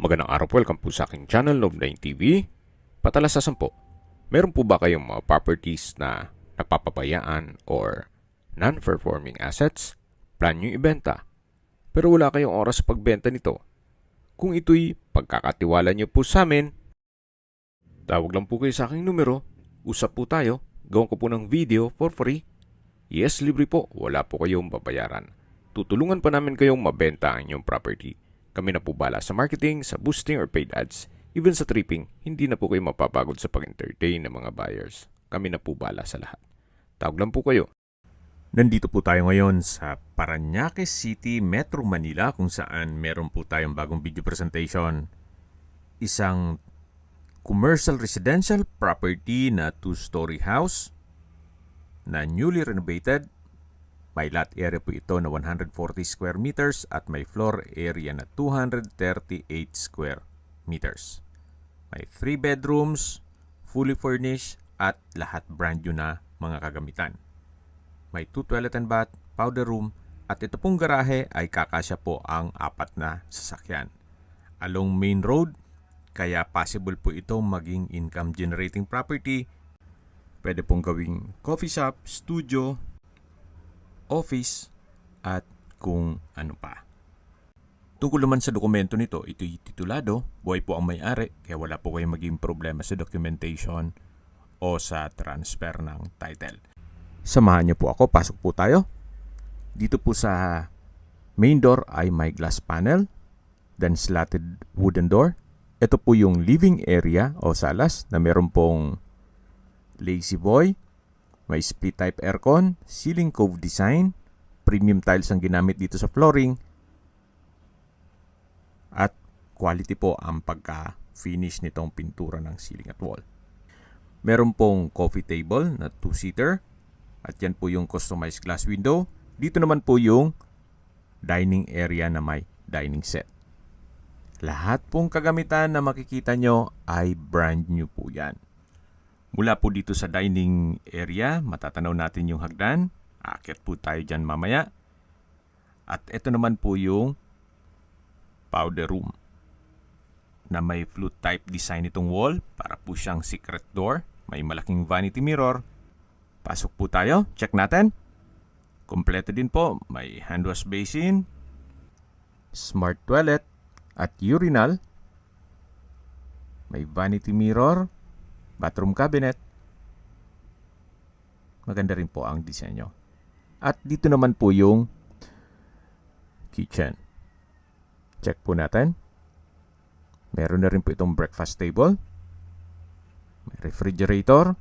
Magandang araw po, welcome po sa aking channel, Love9 TV. Patalasasan po, meron po ba kayong mga properties na napapabayaan or non-performing assets? Plan nyo ibenta, pero wala kayong oras sa pagbenta nito. Kung ito'y pagkakatiwala nyo po sa amin, tawag lang po kayo sa aking numero, usap po tayo, gawin ko po ng video for free. Yes, libre po, wala po kayong babayaran. Tutulungan pa namin kayong mabenta ang inyong property. Kami na po bala sa marketing, sa boosting or paid ads. Even sa tripping, hindi na po kayo mapapagod sa pag-entertain ng mga buyers. Kami na po bala sa lahat. Tawag lang po kayo. Nandito po tayo ngayon sa Parañaque City, Metro Manila, kung saan meron po tayong bagong video presentation. Isang commercial residential property na 2-story house na newly renovated. May lot area po ito na 140 square meters at may floor area na 238 square meters. May 3 bedrooms, fully furnished at lahat brand new na mga kagamitan. May 2 toilet and bath, powder room at ito pong garahe ay kakasya po ang 4 na sasakyan. Along main road, kaya possible po ito maging income generating property. Pwede pong gawing coffee shop, studio, office, at kung ano pa. Tungkol naman sa dokumento nito, ito'y titulado, buhay po ang may-ari, kaya wala po kayong maging problema sa documentation o sa transfer ng title. Samahan niyo po ako, pasok po tayo. Dito po sa main door ay may glass panel, then slatted wooden door. Ito po yung living area o salas na meron pong lazy boy, may split type aircon, ceiling cove design, premium tiles ang ginamit dito sa flooring, at quality po ang pagka-finish nitong pintura ng ceiling at wall. Meron pong coffee table na 2-seater at yan po yung customized glass window. Dito naman po yung dining area na may dining set. Lahat pong kagamitan na makikita nyo ay brand new po yan. Mula po dito sa dining area, matatanaw natin yung hagdan. Aakyat po tayo dyan mamaya. At ito naman po yung powder room na may flute type design itong wall para po siyang secret door. May malaking vanity mirror. Pasok po tayo. Check natin. Kompleto din po. May hand wash basin, smart toilet at urinal. May vanity mirror, bathroom cabinet. Maganda rin po ang disenyo. At dito naman po yung kitchen. Check po natin. Meron na rin po itong breakfast table. May refrigerator.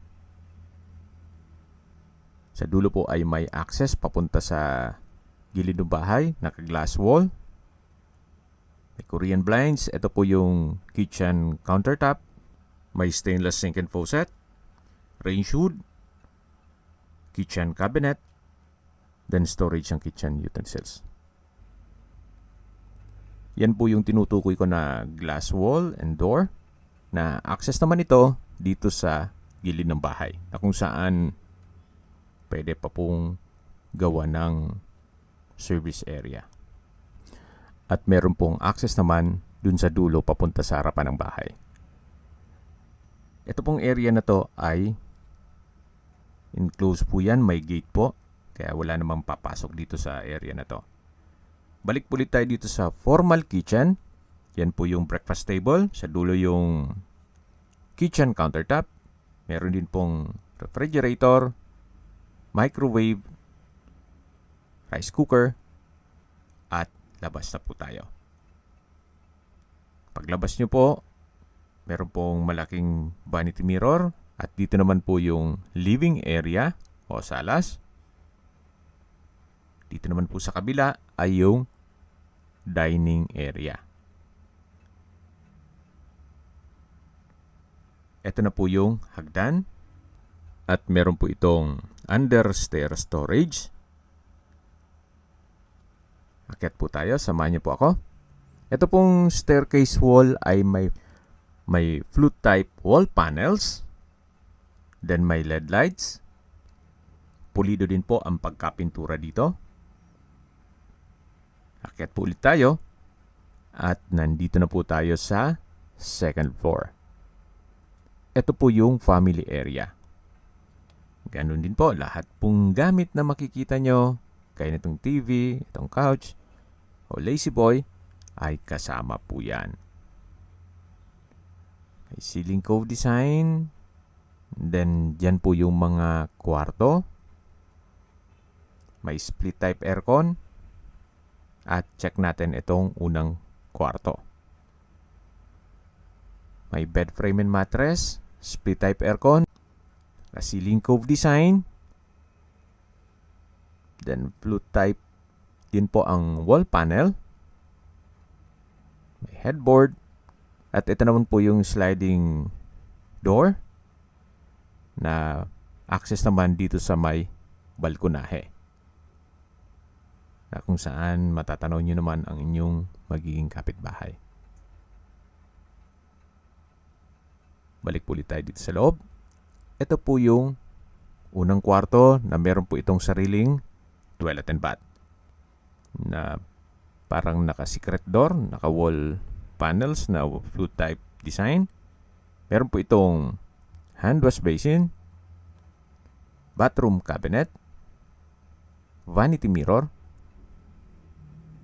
Sa dulo po ay may access papunta sa gilid ng bahay. Naka-glass wall. May Korean blinds. Ito po yung kitchen countertop. May stainless sink and faucet, range hood, kitchen cabinet, then storage ng kitchen utensils. Yan po yung tinutukoy ko na glass wall and door na access naman ito dito sa gilid ng bahay na kung saan pwede pa pong gawa ng service area. At meron pong access naman dun sa dulo papunta sa harapan ng bahay. Ito pong area na to ay enclosed po yan, may gate po. Kaya wala namang papasok dito sa area na to. Balik ulit tayo dito sa formal kitchen. Yan po yung breakfast table. Sa dulo yung kitchen countertop. Meron din pong refrigerator, microwave, rice cooker, at labas na po tayo. Paglabas nyo po, meron pong malaking vanity mirror at dito naman po yung living area o salas. Dito naman po sa kabila ay yung dining area. Ito na po yung hagdan at meron po itong under-stair storage. Akyat po tayo, samahan niyo po ako. Ito pong staircase wall ay may flute type wall panels, then may LED lights. Pulido din po ang pagkapintura dito. Akyat po ulit tayo. At nandito na po tayo sa second floor. Ito po yung family area. Ganun din po, lahat pong gamit na makikita nyo, kaya nitong TV, itong couch, o lazy boy, ay kasama po yan. May ceiling cove design. Then, dyan po yung mga kwarto. May split type aircon. At check natin itong unang kwarto. May bed frame and mattress, split type aircon, a ceiling cove design. Then, flute type din po ang wall panel. May headboard. At ito naman po yung sliding door na access naman dito sa may balkonahe, na kung saan matatanaw nyo naman ang inyong magiging kapitbahay. Balik po ulit tayo dito sa loob. Ito po yung unang kwarto na meron po itong sariling toilet and bath na parang naka-secret door, naka-wall panels na flute type design. Meron po itong hand wash basin, bathroom cabinet, vanity mirror,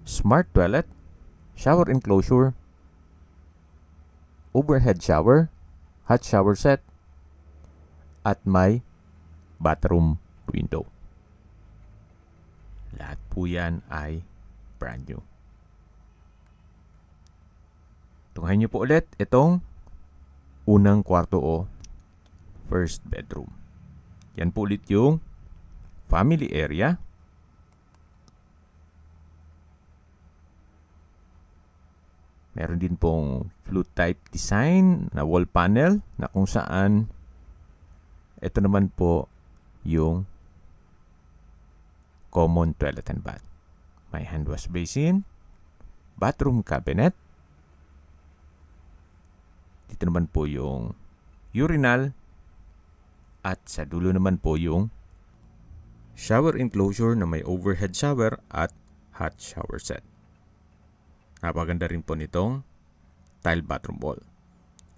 smart toilet, shower enclosure, overhead shower, hot shower set, at may bathroom window. Lahat po yan ay brand new. Tunghayin niyo po ulit itong unang kwarto o first bedroom. Yan po ulit yung family area. Meron din pong flute type design na wall panel na kung saan ito naman po yung common toilet and bath. May hand wash basin, bathroom cabinet. Dito naman po yung urinal. At sa dulo naman po yung shower enclosure na may overhead shower at hot shower set. Napaganda rin po nitong tile bathroom wall.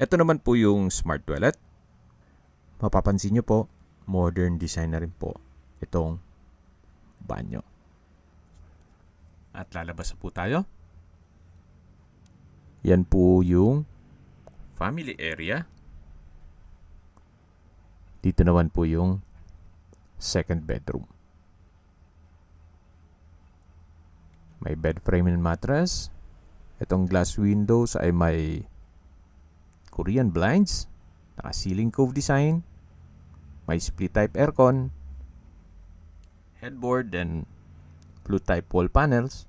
Ito naman po yung smart toilet. Mapapansin nyo po, modern design na rin po itong banyo. At lalabas na po tayo. Yan po yung family area. Dito naman po yung second bedroom. May bed frame and mattress. Itong glass windows ay may Korean blinds, naka-ceiling cove design, may split type aircon, headboard and flute type wall panels.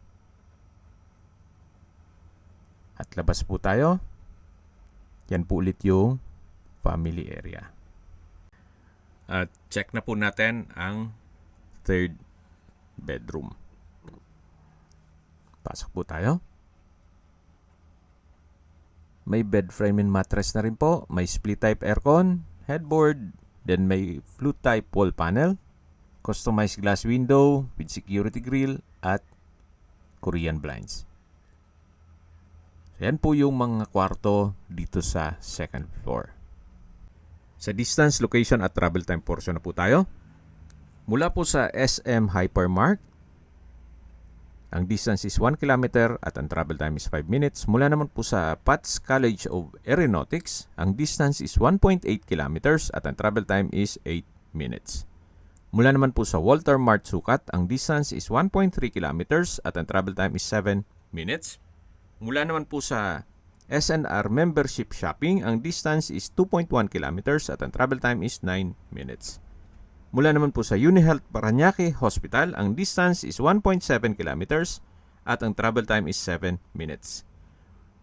At labas po tayo. Yan po ulit yung family area. At check na po natin ang third bedroom. Pasok po tayo. May bed frame and mattress na rin po. May split type aircon, headboard, then may flute type wall panel, customized glass window with security grill at Korean blinds. Yan po yung mga kwarto dito sa second floor. Sa distance, location at travel time portion na po tayo. Mula po sa SM Hypermart, ang distance is 1 kilometer at ang travel time is 5 minutes. Mula naman po sa Pats College of Aeronautics, ang distance is 1.8 kilometers at ang travel time is 8 minutes. Mula naman po sa Walter Mart Sukat, ang distance is 1.3 kilometers at ang travel time is 7 minutes. Mula naman po sa SNR Membership Shopping, ang distance is 2.1 kilometers at ang travel time is 9 minutes. Mula naman po sa UniHealth Parañaque Hospital, ang distance is 1.7 kilometers at ang travel time is 7 minutes.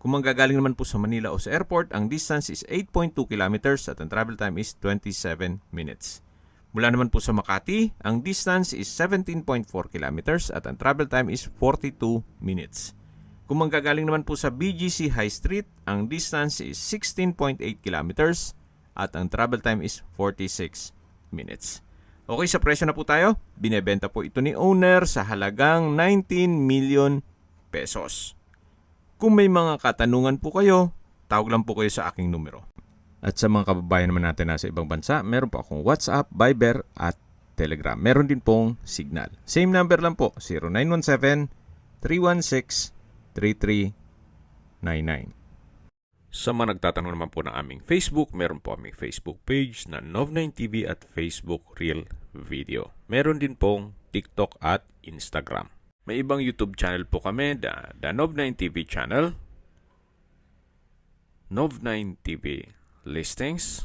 Kung manggagaling naman po sa Manila o sa airport, ang distance is 8.2 kilometers at ang travel time is 27 minutes. Mula naman po sa Makati, ang distance is 17.4 kilometers at ang travel time is 42 minutes. Kung manggagaling naman po sa BGC High Street, ang distance is 16.8 kilometers at ang travel time is 46 minutes. Okay, sa presyo na po tayo. Binebenta po ito ni owner sa halagang 19 million pesos. Kung may mga katanungan po kayo, tawag lang po kayo sa aking numero. At sa mga kababayan naman natin nasa ibang bansa, meron po akong WhatsApp, Viber at Telegram. Meron din pong Signal. Same number lang po, 0917-316-3399. Sa mga nagtatanong naman po ng aming Facebook, meron po aming Facebook page na Nov9TV at Facebook Real Video. Meron din pong TikTok at Instagram. May ibang YouTube channel po kami, the Nov9TV channel, Nov9TV Listings,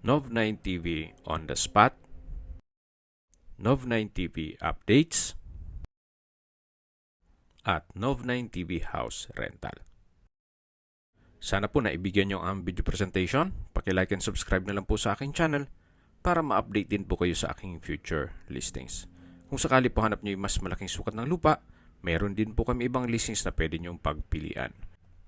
Nov9TV On The Spot, Nov9TV Updates, at Nov9TV House Rental. Sana po naibigyan nyo ang video presentation. Paki-like and subscribe na lang po sa aking channel para ma-update din po kayo sa aking future listings. Kung sakali po hanap nyo yung mas malaking sukat ng lupa, meron din po kami ibang listings na pwede nyong pagpilian.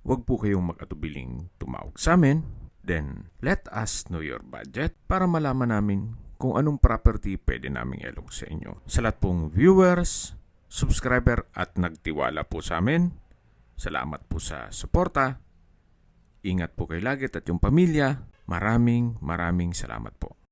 Huwag po kayong mag-atubiling tumawag sa amin. Then, let us know your budget para malaman namin kung anong property pwede naming ilog sa inyo. Sa lahat pong viewers, subscriber at nagtiwala po sa amin, salamat po sa suporta. Ingat po kayo lagi at yung pamilya. Maraming salamat po.